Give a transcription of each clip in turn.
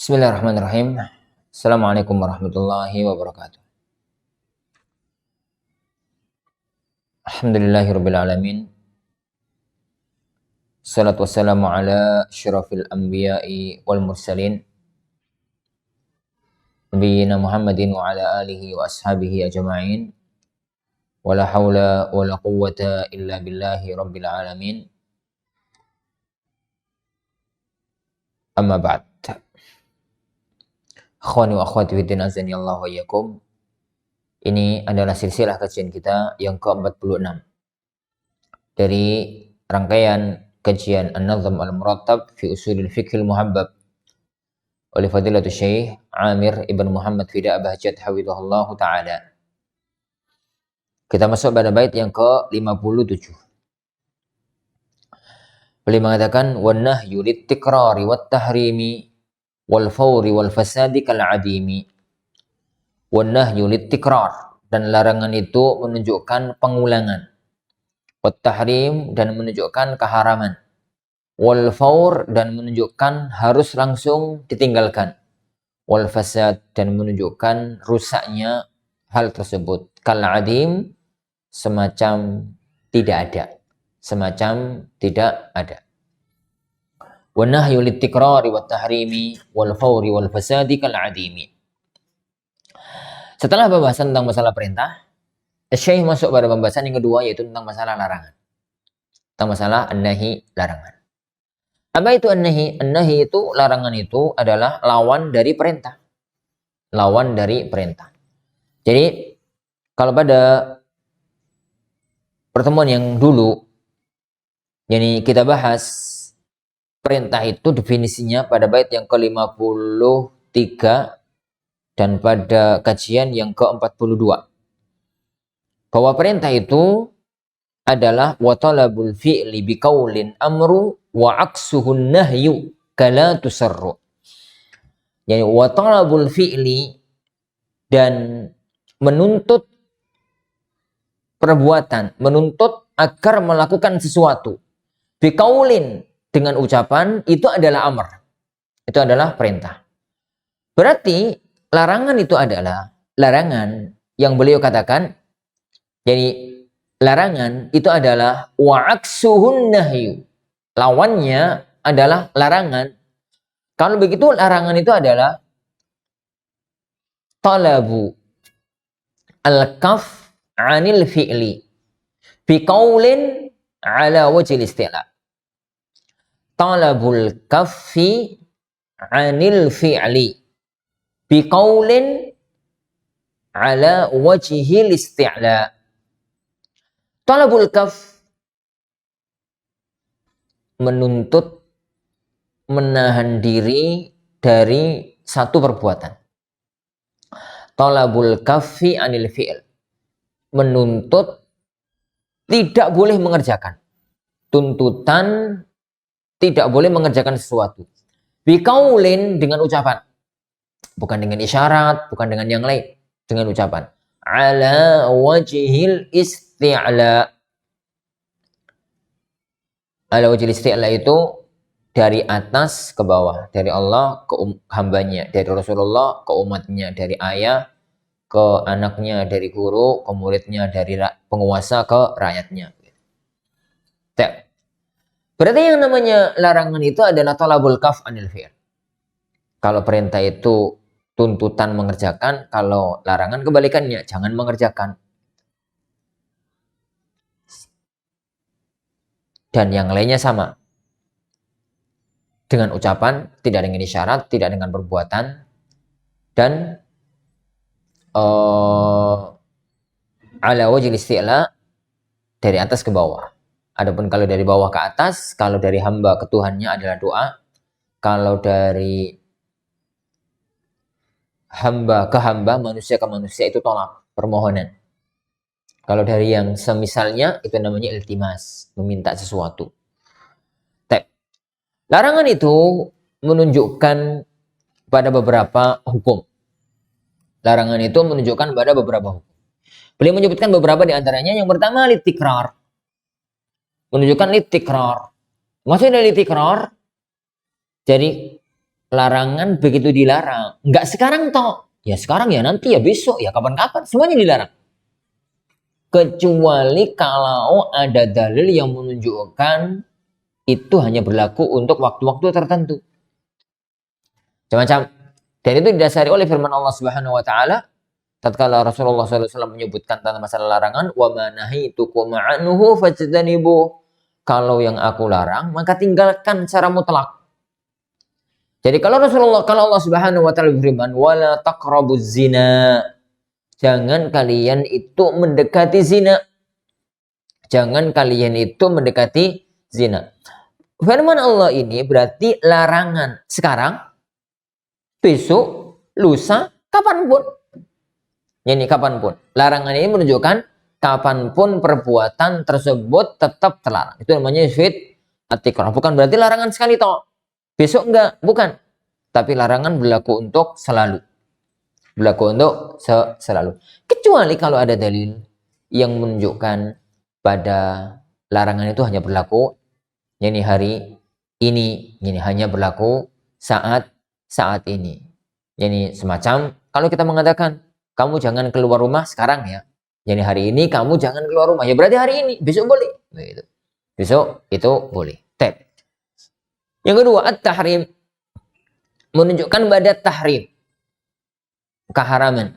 Bismillahirrahmanirrahim. Assalamualaikum warahmatullahi wabarakatuh. Alhamdulillahirabbil alamin. Salatu wassalamu ala asyrafil anbiya'i wal mursalin. Nabiyyina Muhammadin wa ala alihi wa ashabihi ajma'in. Wala haula wala quwwata illa billahi rabbil alamin. Amma ba'd. Akhwani wa akhwati fiddin azani Allah wa iyyakum. Ini adalah silsilah kajian kita yang ke-46 dari rangkaian kajian An-Nazm Al-Murattab fi Usulil Fiqhil Muhabbab oleh Fadilatul Syekh Amir Ibn Muhammad Fida Bahjat hafizahullah taala. Kita masuk pada bait yang ke-57. Beliau mengatakan wan nahyu lit-tikrari wat-tahrimi wal fawri wal fasadi kal adimi. Wan nahyu lit-tikrar, dan larangan itu menunjukkan pengulangan. Wat tahrim, dan menunjukkan keharaman. Wal fawr, dan menunjukkan harus langsung ditinggalkan. Wal fasad, dan menunjukkan rusaknya hal tersebut. Kal adim, semacam tidak ada. Semacam tidak ada. Wa nahyu lit-tikrari wat tahrimi wal fawri wal fasadi kal adimi. Setelah pembahasan tentang masalah perintah, Syekh masuk pada pembahasan yang kedua, yaitu tentang masalah larangan. Tentang masalah an-nahi, larangan. Apa itu an-nahi? An-nahi itu, larangan itu adalah lawan dari perintah. Lawan dari perintah. Jadi kalau pada pertemuan yang dulu, yani kita bahas perintah itu definisinya pada bait yang ke-53 dan pada kajian yang ke-42. Bahwa perintah itu adalah wa talabul fi'li biqaulin amru wa aksuhun nahyu kala tusarru. Yani wa talabul fi'li, dan menuntut perbuatan, menuntut agar melakukan sesuatu. Biqaulin, dengan ucapan, itu adalah amr. Itu adalah perintah. Berarti larangan itu adalah larangan yang beliau katakan. Jadi larangan itu adalah wa aksuhun nahyu. Lawannya adalah larangan. Kalau begitu larangan itu adalah talabu al-kaf anil fi'li biqaulin ala wajhil isti'la. Talabul kaffi anil fi'li biqaulin ala wajhil isti'la. Talabul kaf, menuntut menahan diri dari satu perbuatan. Talabul kaffi anil fi'l, menuntut tidak boleh mengerjakan. Tuntutan tidak boleh mengerjakan sesuatu. Biqaulin, dengan ucapan. Bukan dengan isyarat, bukan dengan yang lain. Dengan ucapan. Ala wajhil isti'la. Ala wajhil isti'la itu dari atas ke bawah. Dari Allah ke hambanya. Dari Rasulullah ke umatnya. Dari ayah ke anaknya. Dari guru ke muridnya. Dari penguasa ke rakyatnya. Berarti yang namanya larangan itu adalah talabul kaf anil fi'l. Kalau perintah itu tuntutan mengerjakan, kalau larangan kebalikannya, jangan mengerjakan. Dan yang lainnya sama. Dengan ucapan, tidak dengan isyarat, tidak dengan perbuatan, dan ala wajhil isti'la, dari atas ke bawah. Adapun kalau dari bawah ke atas, kalau dari hamba ke Tuhannya adalah doa. Kalau dari hamba ke hamba, manusia ke manusia, itu tolak, permohonan. Kalau dari yang semisalnya, itu namanya iltimas, meminta sesuatu. Larangan itu menunjukkan pada beberapa hukum. Larangan itu menunjukkan pada beberapa hukum. Beliau menyebutkan beberapa di antaranya. Yang pertama, litikrar. Menunjukkan litikrar. Maksudnya litikrar, jadi larangan begitu dilarang, nggak sekarang toh, ya sekarang ya nanti ya besok ya kapan-kapan, semuanya dilarang. Kecuali kalau ada dalil yang menunjukkan itu hanya berlaku untuk waktu-waktu tertentu. Macam-macam. Dan itu didasari oleh firman Allah Subhanahu wa taala tatkala Rasulullah SAW menyebutkan tentang masalah larangan, wa ma nahitukum anhu fajtanibu. Kalau yang aku larang maka tinggalkan secara mutlak. Jadi kalau Allah Subhanahu wa taala berfirman wala taqrabuz zina, jangan kalian itu mendekati zina. Jangan kalian itu mendekati zina. Firman Allah ini berarti larangan sekarang, besok, lusa, kapanpun. Ini kapanpun. Larangan ini menunjukkan kapanpun perbuatan tersebut tetap terlarang. Itu namanya fit atiqrah. Bukan berarti larangan sekali toh. Besok enggak, bukan. Tapi larangan berlaku untuk selalu. Berlaku untuk selalu. Kecuali kalau ada dalil yang menunjukkan pada larangan itu hanya berlaku ini hari ini hanya berlaku saat ini. Ini semacam kalau kita mengatakan kamu jangan keluar rumah sekarang ya. Jadi hari ini kamu jangan keluar rumah. Ya berarti hari ini, besok boleh. Begitu. Besok itu boleh. Tab. Yang kedua, at-tahrim. Menunjukkan pada tahrim. Keharaman.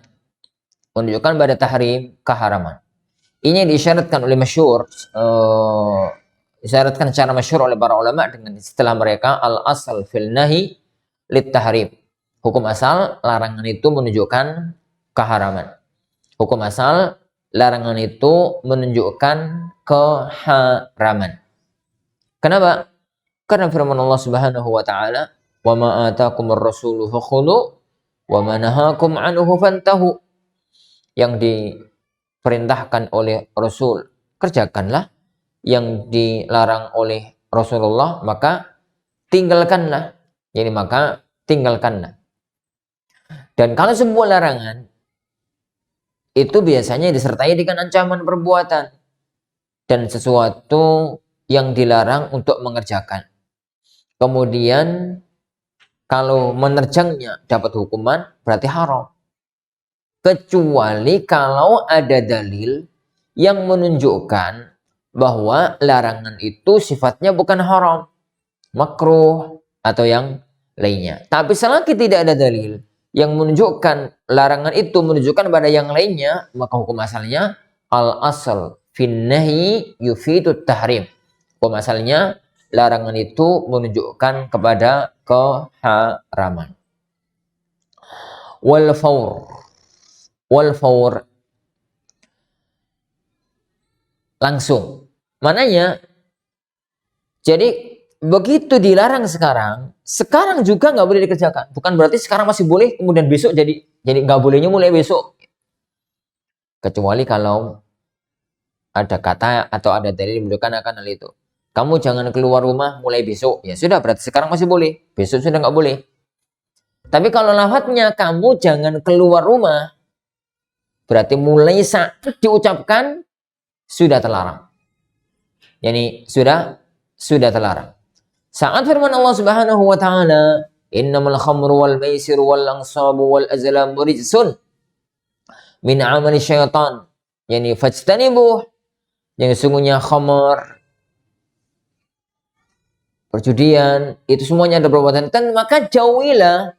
Menunjukkan pada tahrim, keharaman. Ini disyaratkan oleh masyhur, disyaratkan secara masyhur oleh para ulama dengan istilah mereka al-asal fil nahi lit tahrim. Hukum asal larangan itu menunjukkan keharaman. Hukum asal larangan itu menunjukkan keharaman. Kenapa? Karena firman Allah Subhanahu wa taala, "Wa ma atakumur rasulu fakhudhu wa ma nahakum anhu fantahu." Yang diperintahkan oleh Rasul, kerjakanlah. Yang dilarang oleh Rasulullah, maka tinggalkanlah. Jadi maka tinggalkanlah. Dan kalau sebuah larangan itu biasanya disertai dengan ancaman perbuatan dan sesuatu yang dilarang untuk mengerjakan. Kemudian kalau menerjangnya dapat hukuman, berarti haram. Kecuali kalau ada dalil yang menunjukkan bahwa larangan itu sifatnya bukan haram, makruh atau yang lainnya. Tapi selagi tidak ada dalil yang menunjukkan larangan itu menunjukkan pada yang lainnya, maka hukum asalnya al-asal fin nahi yufidu tahrim. Hukum asalnya larangan itu menunjukkan kepada keharaman. Wal faur langsung. Mananya? Jadi begitu dilarang sekarang juga nggak boleh dikerjakan. Bukan berarti sekarang masih boleh, kemudian besok jadi nggak bolehnya mulai besok. Kecuali kalau ada kata atau ada dalil menunjukkan akan hal itu. Kamu jangan keluar rumah mulai besok. Ya sudah, berarti sekarang masih boleh. Besok sudah nggak boleh. Tapi kalau lafadznya kamu jangan keluar rumah, berarti mulai saat diucapkan sudah terlarang. Yani sudah terlarang. Saat firman Allah Subhanahu wa taala, "Innamal khamru wal maisiru wal ansabu wal azlamu rijsun min 'amali syaitan." Yani fajtanibuh. Yang sesungguhnya khamar, perjudian, itu semuanya ada perbuatan setan, maka jauhilah.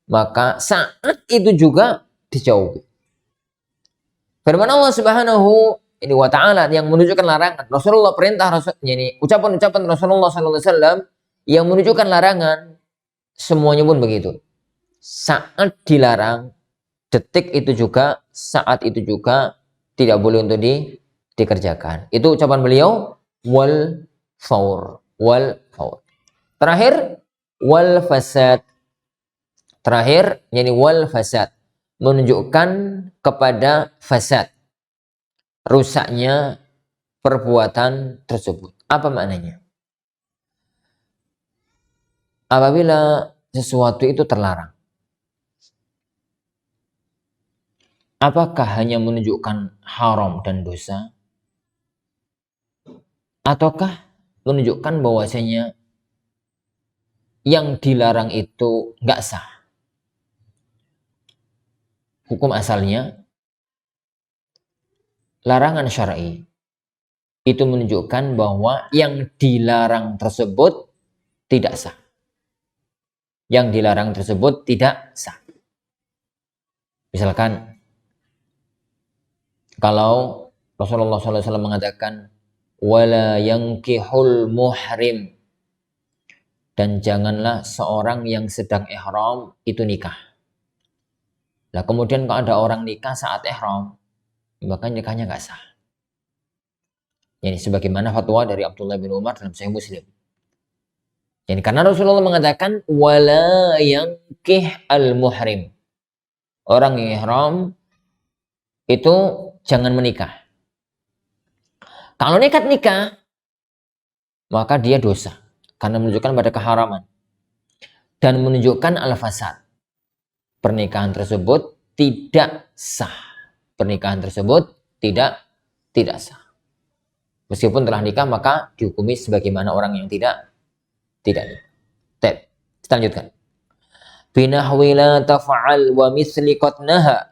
Maka saat itu juga dijauhi. Firman Allah Subhanahu wa taala yang menunjukkan larangan. Rasulullah perintah yani ucapan-ucapan Rasulullah SAW yang menunjukkan larangan, semuanya pun begitu. Saat dilarang, detik itu juga, saat itu juga tidak boleh untuk dikerjakan. Itu ucapan beliau wal faur. Terakhir wal fasad. Terakhir yani wal fasad, menunjukkan kepada fasad, rusaknya perbuatan tersebut. Apa maknanya? Apabila sesuatu itu terlarang, apakah hanya menunjukkan haram dan dosa? Ataukah menunjukkan bahwasanya yang dilarang itu nggak sah. Hukum asalnya, larangan syar'i itu menunjukkan bahwa yang dilarang tersebut tidak sah. Yang dilarang tersebut tidak sah. Misalkan, kalau Rasulullah SAW mengatakan, wala yankihul muhrim, dan janganlah seorang yang sedang ihram itu nikah. Nah, kemudian kalau ada orang nikah saat ihram, maka nikahnya nggak sah. Jadi sebagaimana fatwa dari Abdullah bin Umar dalam Sahih Muslim. Jadi karena Rasulullah mengatakan wala yankih al muhrim, orang yang ihram itu jangan menikah. Kalau nekat nikah, maka dia dosa karena menunjukkan pada keharaman dan menunjukkan al-fasad. Pernikahan tersebut tidak sah. Pernikahan tersebut tidak sah. Meskipun telah nikah, maka dihukumi sebagaimana orang yang tidak nikah. Kita lanjutkan. Binahwi la taf'al wa misli qad naha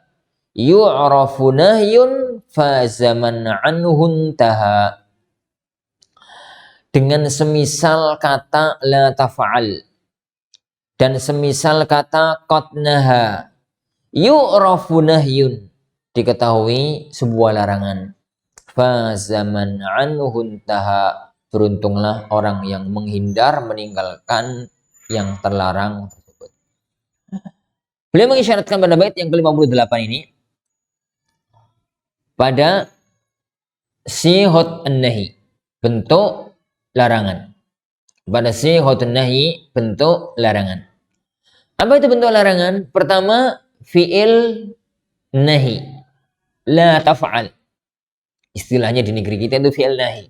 yu'rafu nahyun fa zaman anhun taha. Dengan semisal kata la taf'al dan semisal kata qad naha, yu'rafu nahyun, diketahui sebuah larangan. Fa zaman anhun taha, beruntunglah orang yang menghindar meninggalkan yang terlarang tersebut. Beliau mengisyaratkan pada bait yang ke-58 ini pada sighah an-nahi, bentuk larangan. Pada sighah an-nahi, bentuk larangan. Apa itu bentuk larangan? Pertama, fi'il nahi, la taf'al. Istilahnya di negeri kita itu fi'il nahi.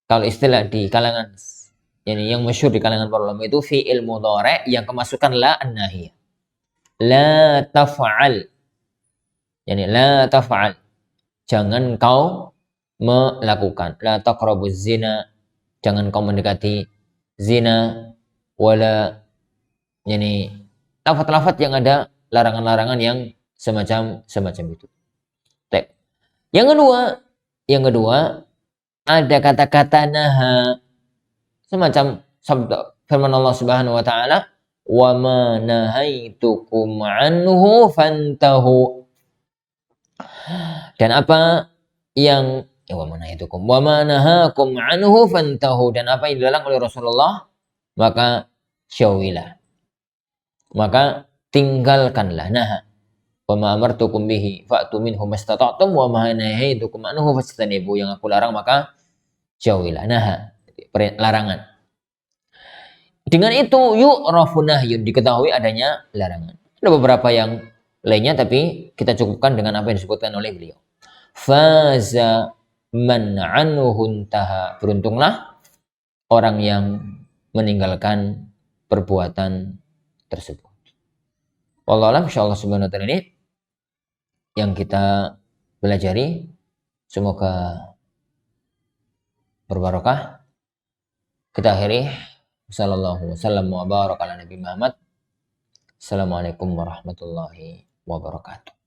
Kalau istilah di kalangan yang masyhur di kalangan para ulama itu fi'il mudhari' yang kemasukan la an-nahi. La taf'al. Yani la taf'al. Jangan kau melakukan. La taqrabuz zina. Jangan kau mendekati zina. Wala, yani lafaz-lafaz yang ada larangan-larangan yang semacam itu. Yang kedua, ada kata-kata naha, semacam sabda firman Allah Subhanahu wa taala, wa ma nahaitukum anhu fantahu. Dan apa yang wa ma nahakum anhu fantahu, dan apa yang dilarang oleh Rasulullah maka jauhilah, maka tinggalkanlah. Naha, wa ma amartukum bihi fa'tu minhu mastata'tum wa ma nahaitukum anhu fastanibu, yang aku larang maka jauhilah. Naha, larangan. Dengan itu yu'rafu nahyun, diketahui adanya larangan. Ada beberapa yang lainnya, tapi kita cukupkan dengan apa yang disebutkan oleh beliau. Faza man anhu taha, beruntunglah orang yang meninggalkan perbuatan tersebut. Wallahu a'lam. Insyaallah subhanahu wa ta'ala ini yang kita pelajari, semoga berbarokah. Kita akhiri. Sallallahu wasallam wa baraka ala Nabi Muhammad. Assalamualaikum warahmatullahi wabarakatuh.